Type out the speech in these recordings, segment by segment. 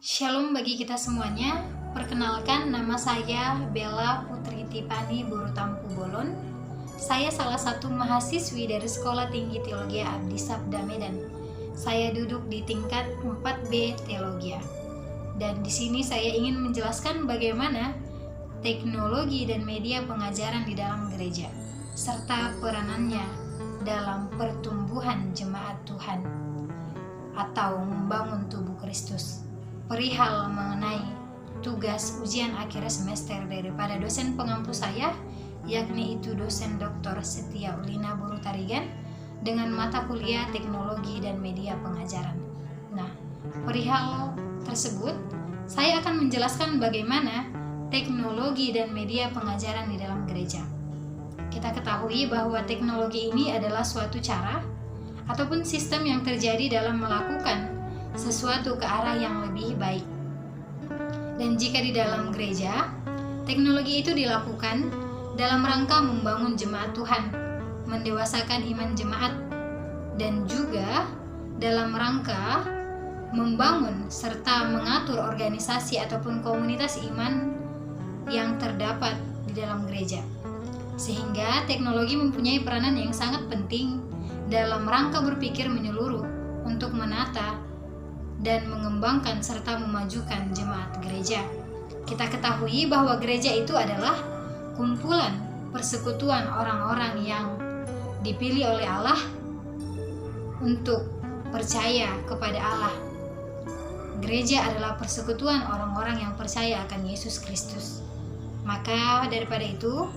Shalom bagi kita semuanya. Perkenalkan, nama saya Bella Putri Tipani Buru Tampu Bolon. Saya salah satu mahasiswi dari Sekolah Tinggi Teologi Abdi Sabda Medan. Saya duduk di tingkat 4B Teologi. Dan di sini saya ingin menjelaskan bagaimana teknologi dan media pengajaran di dalam gereja serta peranannya dalam pertumbuhan jemaat Tuhan atau membangun tubuh Kristus. Perihal mengenai tugas ujian akhir semester daripada dosen pengampu saya, yakni itu dosen Dr. Setia Ulina Buru Tarigan dengan mata kuliah teknologi dan media pengajaran. Nah, perihal tersebut saya akan menjelaskan bagaimana teknologi dan media pengajaran di dalam gereja. Kita ketahui bahwa teknologi ini adalah suatu cara ataupun sistem yang terjadi dalam melakukan sesuatu ke arah yang lebih baik. Dan jika di dalam gereja, teknologi itu dilakukan dalam rangka membangun jemaat Tuhan, mendewasakan iman jemaat, dan juga dalam rangka membangun serta mengatur organisasi ataupun komunitas iman yang terdapat di dalam gereja. Sehingga teknologi mempunyai peranan yang sangat penting dalam rangka berpikir menyeluruh untuk menata dan mengembangkan serta memajukan jemaat gereja. Kita ketahui bahwa gereja itu adalah kumpulan persekutuan orang-orang yang dipilih oleh Allah untuk percaya kepada Allah. Gereja adalah persekutuan orang-orang yang percaya akan Yesus Kristus. Maka daripada itu,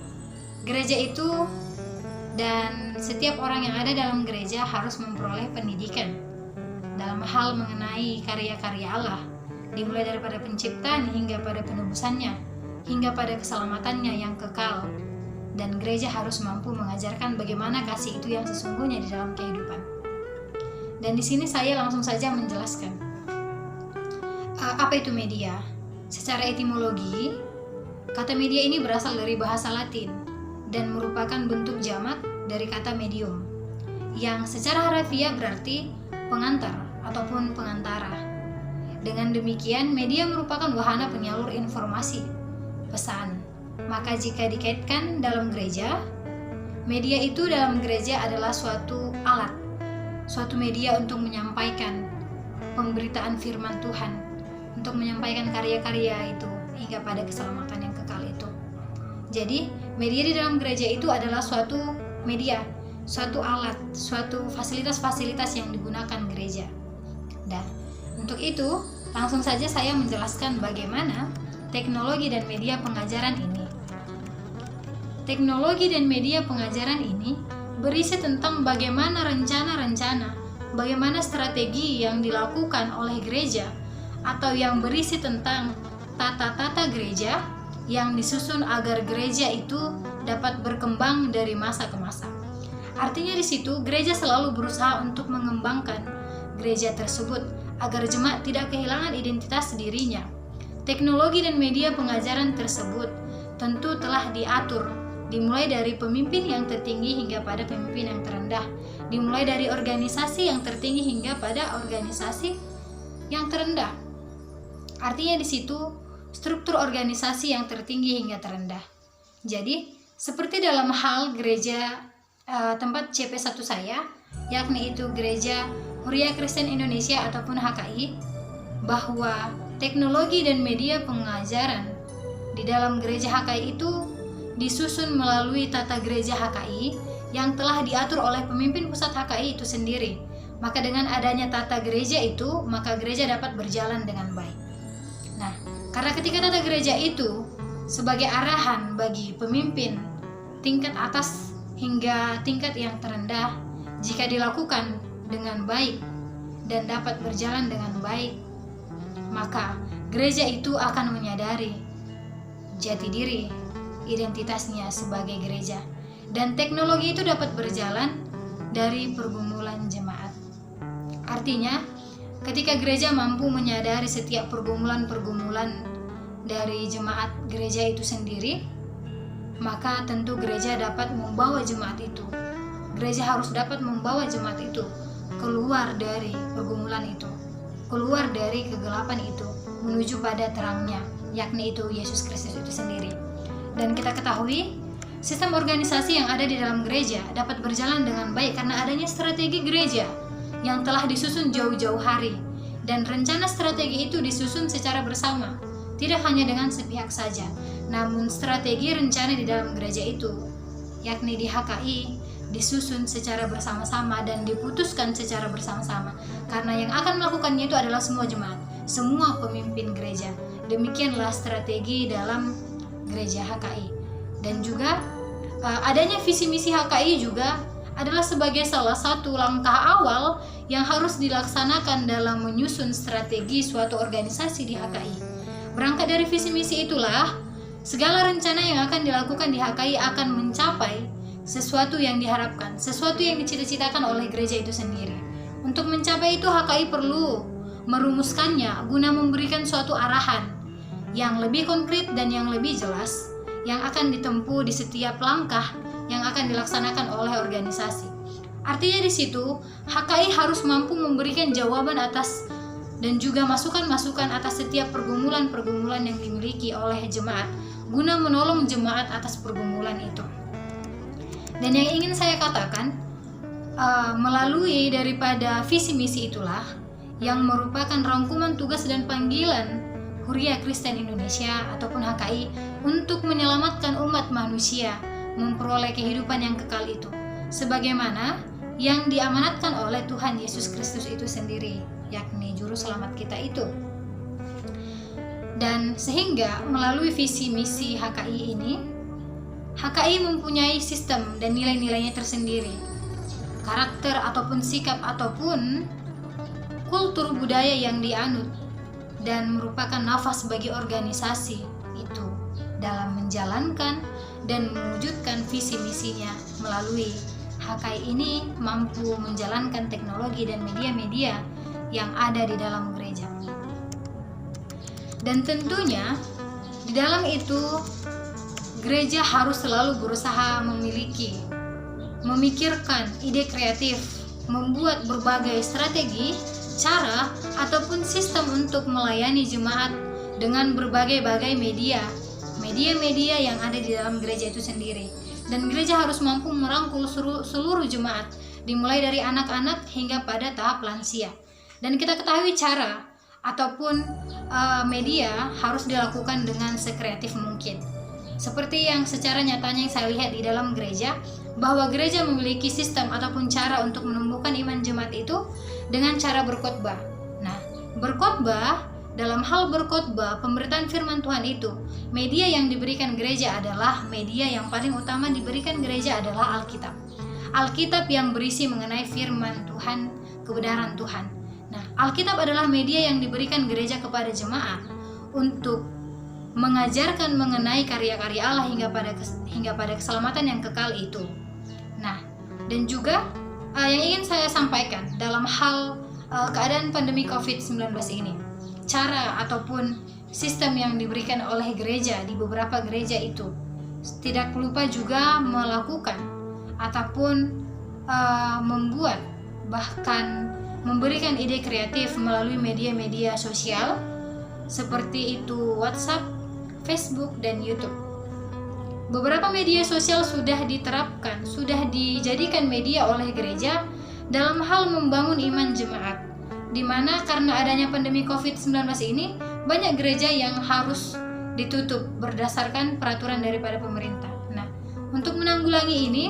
gereja itu dan setiap orang yang ada dalam gereja harus memperoleh pendidikan dalam hal mengenai karya-karya Allah, dimulai daripada penciptaan hingga pada penebusannya, hingga pada keselamatannya yang kekal. Dan gereja harus mampu mengajarkan bagaimana kasih itu yang sesungguhnya di dalam kehidupan. Dan di sini saya langsung saja menjelaskan apa itu media. Secara etimologi, kata media ini berasal dari bahasa Latin dan merupakan bentuk jamak dari kata medium, yang secara harafiah berarti pengantar ataupun pengantara. Dengan demikian, media merupakan wahana penyalur informasi, pesan. Maka jika dikaitkan dalam gereja, media itu dalam gereja adalah suatu alat, suatu media untuk menyampaikan pemberitaan firman Tuhan, untuk menyampaikan karya-karya itu hingga pada keselamatan yang kekal itu. Jadi, media di dalam gereja itu adalah suatu media, suatu alat, suatu fasilitas-fasilitas yang digunakan gereja. Dan untuk itu, langsung saja saya menjelaskan bagaimana teknologi dan media pengajaran ini. Teknologi dan media pengajaran ini berisi tentang bagaimana rencana-rencana, bagaimana strategi yang dilakukan oleh gereja, atau yang berisi tentang tata-tata gereja yang disusun agar gereja itu dapat berkembang dari masa ke masa. Artinya di situ gereja selalu berusaha untuk mengembangkan gereja tersebut agar jemaat tidak kehilangan identitas dirinya. Teknologi dan media pengajaran tersebut tentu telah diatur, dimulai dari pemimpin yang tertinggi hingga pada pemimpin yang terendah, dimulai dari organisasi yang tertinggi hingga pada organisasi yang terendah. Artinya di situ struktur organisasi yang tertinggi hingga terendah. Jadi, seperti dalam hal gereja tempat CP1 saya, yakni itu Gereja Huria Kristen Indonesia ataupun HKI, bahwa teknologi dan media pengajaran di dalam gereja HKI itu disusun melalui tata gereja HKI yang telah diatur oleh pemimpin pusat HKI itu sendiri. Maka dengan adanya tata gereja itu, maka gereja dapat berjalan dengan baik. Nah, karena ketika tata gereja itu sebagai arahan bagi pemimpin tingkat atas hingga tingkat yang terendah, jika dilakukan dengan baik dan dapat berjalan dengan baik, maka gereja itu akan menyadari jati diri identitasnya sebagai gereja, dan teknologi itu dapat berjalan dari pergumulan jemaat. Artinya, ketika gereja mampu menyadari setiap pergumulan-pergumulan dari jemaat gereja itu sendiri, maka tentu gereja dapat membawa jemaat itu. Gereja harus dapat membawa jemaat itu keluar dari pergumulan itu, keluar dari kegelapan itu, menuju pada terangnya, yakni itu Yesus Kristus itu sendiri. Dan kita ketahui sistem organisasi yang ada di dalam gereja dapat berjalan dengan baik karena adanya strategi gereja yang telah disusun jauh-jauh hari, dan rencana strategi itu disusun secara bersama, tidak hanya dengan sepihak saja, namun strategi rencana di dalam gereja itu, yakni di HKI, disusun secara bersama-sama dan diputuskan secara bersama-sama, karena yang akan melakukannya itu adalah semua jemaat, semua pemimpin gereja. Demikianlah strategi dalam gereja HKI. Dan juga adanya visi misi HKI juga adalah sebagai salah satu langkah awal yang harus dilaksanakan dalam menyusun strategi suatu organisasi di HKI. Berangkat dari visi misi itulah segala rencana yang akan dilakukan di HKI akan mencapai sesuatu yang diharapkan, sesuatu yang dicita-citakan oleh gereja itu sendiri. Untuk mencapai itu HKI perlu merumuskannya guna memberikan suatu arahan yang lebih konkret dan yang lebih jelas yang akan ditempuh di setiap langkah yang akan dilaksanakan oleh organisasi. Artinya di situ HKI harus mampu memberikan jawaban atas dan juga masukan-masukan atas setiap pergumulan-pergumulan yang dimiliki oleh jemaat guna menolong jemaat atas pergumulan itu. Dan yang ingin saya katakan, melalui daripada visi misi itulah yang merupakan rangkuman tugas dan panggilan Huria Kristen Indonesia ataupun HKI untuk menyelamatkan umat manusia memperoleh kehidupan yang kekal itu, sebagaimana yang diamanatkan oleh Tuhan Yesus Kristus itu sendiri, yakni juru selamat kita itu. Dan sehingga melalui visi misi HKI ini, HKI mempunyai sistem dan nilai-nilainya tersendiri, karakter ataupun sikap ataupun kultur budaya yang dianut, dan merupakan nafas bagi organisasi itu dalam menjalankan dan mewujudkan visi misinya. Melalui HKI ini mampu menjalankan teknologi dan media-media yang ada di dalam gereja. Dan tentunya di dalam itu gereja harus selalu berusaha memikirkan ide kreatif, membuat berbagai strategi, cara, ataupun sistem untuk melayani jemaat dengan berbagai-bagai media yang ada di dalam gereja itu sendiri. Dan gereja harus mampu merangkul seluruh jemaat, dimulai dari anak-anak hingga pada tahap lansia. Dan kita ketahui cara ataupun media harus dilakukan dengan sekreatif mungkin. Seperti yang secara nyatanya yang saya lihat di dalam gereja, bahwa gereja memiliki sistem ataupun cara untuk menumbuhkan iman jemaat itu dengan cara berkhotbah. Nah, berkhotbah, dalam hal berkhotbah, pemberitaan firman Tuhan itu, media yang diberikan gereja adalah, media yang paling utama diberikan gereja adalah Alkitab. Alkitab yang berisi mengenai firman Tuhan, kebenaran Tuhan. Nah, Alkitab adalah media yang diberikan gereja kepada jemaat untuk mengajarkan mengenai karya-karya Allah hingga pada keselamatan yang kekal itu. Nah, dan juga yang ingin saya sampaikan dalam hal keadaan pandemi COVID-19 ini, cara ataupun sistem yang diberikan oleh gereja di beberapa gereja itu tidak lupa juga melakukan ataupun membuat, bahkan memberikan ide kreatif melalui media-media sosial seperti itu WhatsApp, Facebook, dan YouTube. Beberapa media sosial sudah diterapkan, sudah dijadikan media oleh gereja dalam hal membangun iman jemaat, di mana karena adanya pandemi COVID-19 ini, banyak gereja yang harus ditutup berdasarkan peraturan daripada pemerintah. Nah, untuk menanggulangi ini,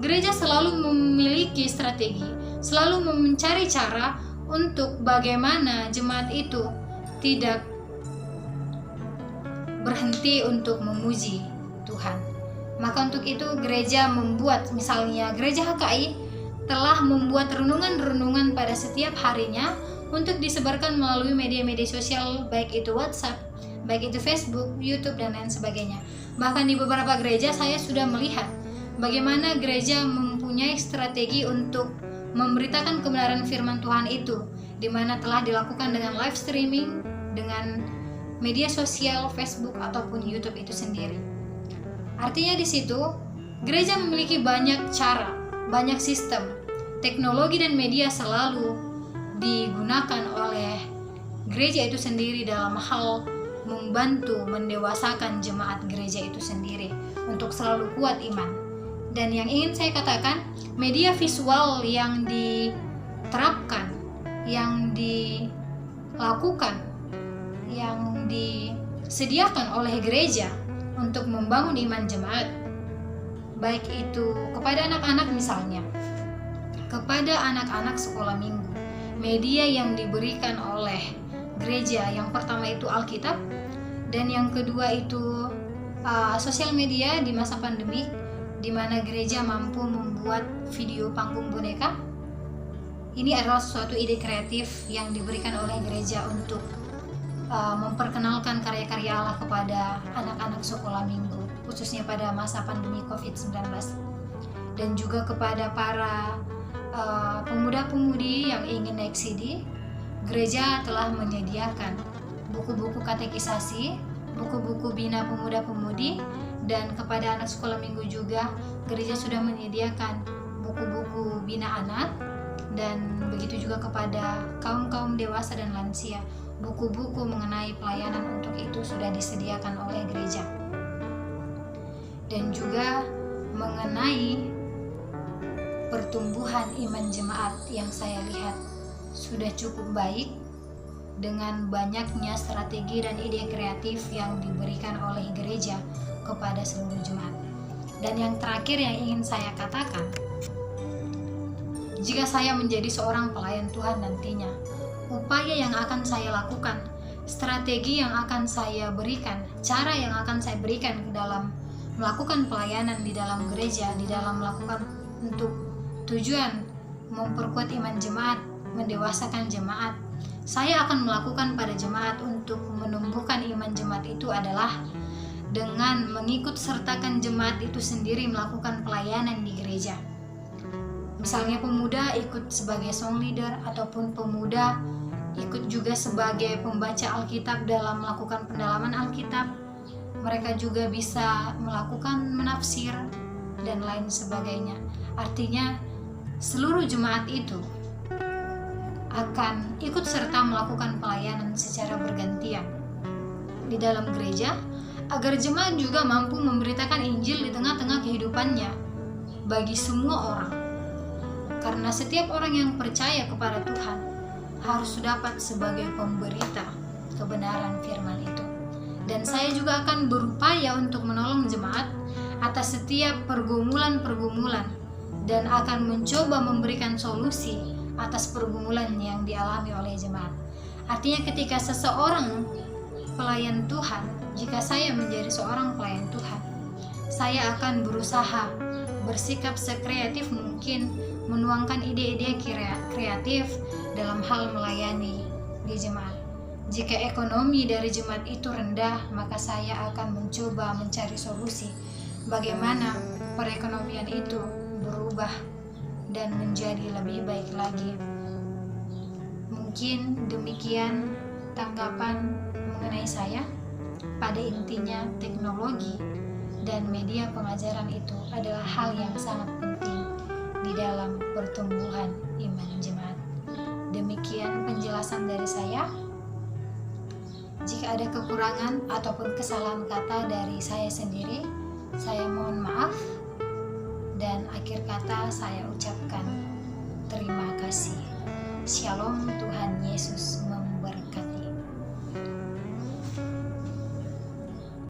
gereja selalu memiliki strategi, selalu mencari cara untuk bagaimana jemaat itu tidak berhenti untuk memuji Tuhan. Maka untuk itu gereja membuat, misalnya gereja HKI telah membuat renungan-renungan pada setiap harinya untuk disebarkan melalui media-media sosial, baik itu WhatsApp, baik itu Facebook, YouTube, dan lain sebagainya. Bahkan di beberapa gereja saya sudah melihat bagaimana gereja mempunyai strategi untuk memberitakan kebenaran firman Tuhan itu, di mana telah dilakukan dengan live streaming, dengan media sosial, Facebook ataupun YouTube itu sendiri. Artinya di situ gereja memiliki banyak cara, banyak sistem, teknologi dan media selalu digunakan oleh gereja itu sendiri dalam hal membantu mendewasakan jemaat gereja itu sendiri untuk selalu kuat iman. Dan yang ingin saya katakan, media visual yang diterapkan, yang dilakukan, yang disediakan oleh gereja untuk membangun iman jemaat, baik itu kepada anak-anak misalnya, kepada anak-anak sekolah minggu, media yang diberikan oleh gereja, yang pertama itu Alkitab, dan yang kedua itu sosial media di masa pandemi, di mana gereja mampu membuat video panggung boneka. Ini adalah suatu ide kreatif yang diberikan oleh gereja untuk memperkenalkan karya-karya Allah kepada anak-anak sekolah minggu, khususnya pada masa pandemi COVID-19, dan juga kepada para pemuda-pemudi yang ingin naik CD. Gereja telah menyediakan buku-buku katekisasi, buku-buku bina pemuda-pemudi, dan kepada anak sekolah minggu juga gereja sudah menyediakan buku-buku bina anak, dan begitu juga kepada kaum-kaum dewasa dan lansia, buku-buku mengenai pelayanan untuk itu sudah disediakan oleh gereja. Dan juga mengenai pertumbuhan iman jemaat yang saya lihat sudah cukup baik dengan banyaknya strategi dan ide kreatif yang diberikan oleh gereja kepada seluruh jemaat. Dan yang terakhir yang ingin saya katakan, jika saya menjadi seorang pelayan Tuhan nantinya, upaya yang akan saya lakukan, strategi yang akan saya berikan, cara yang akan saya berikan ke dalam melakukan pelayanan di dalam gereja, di dalam melakukan untuk tujuan memperkuat iman jemaat, mendewasakan jemaat, saya akan melakukan pada jemaat untuk menumbuhkan iman jemaat itu adalah dengan mengikut sertakan jemaat itu sendiri melakukan pelayanan di gereja. Misalnya pemuda ikut sebagai song leader, ataupun pemuda ikut juga sebagai pembaca Alkitab dalam melakukan pendalaman Alkitab. Mereka juga bisa melakukan menafsir dan lain sebagainya. Artinya seluruh jemaat itu akan ikut serta melakukan pelayanan secara bergantian di dalam gereja, agar jemaat juga mampu memberitakan Injil di tengah-tengah kehidupannya bagi semua orang. Karena setiap orang yang percaya kepada Tuhan harus dapat sebagai pemberita kebenaran firman itu. Dan saya juga akan berupaya untuk menolong jemaat atas setiap pergumulan-pergumulan, dan akan mencoba memberikan solusi atas pergumulan yang dialami oleh jemaat. Artinya ketika seseorang pelayan Tuhan, jika saya menjadi seorang pelayan Tuhan, saya akan berusaha bersikap sekreatif mungkin, menuangkan ide-ide kreatif dalam hal melayani di jemaat. Jika ekonomi dari jemaat itu rendah, maka saya akan mencoba mencari solusi bagaimana perekonomian itu berubah dan menjadi lebih baik lagi. Mungkin demikian tanggapan mengenai saya. Pada intinya, teknologi dan media pengajaran itu adalah hal yang sangat penting di dalam pertumbuhan iman jemaat. Demikian penjelasan dari saya. Jika ada kekurangan ataupun kesalahan kata dari saya sendiri, saya mohon maaf. Dan akhir kata saya ucapkan terima kasih. Shalom, Tuhan Yesus memberkati.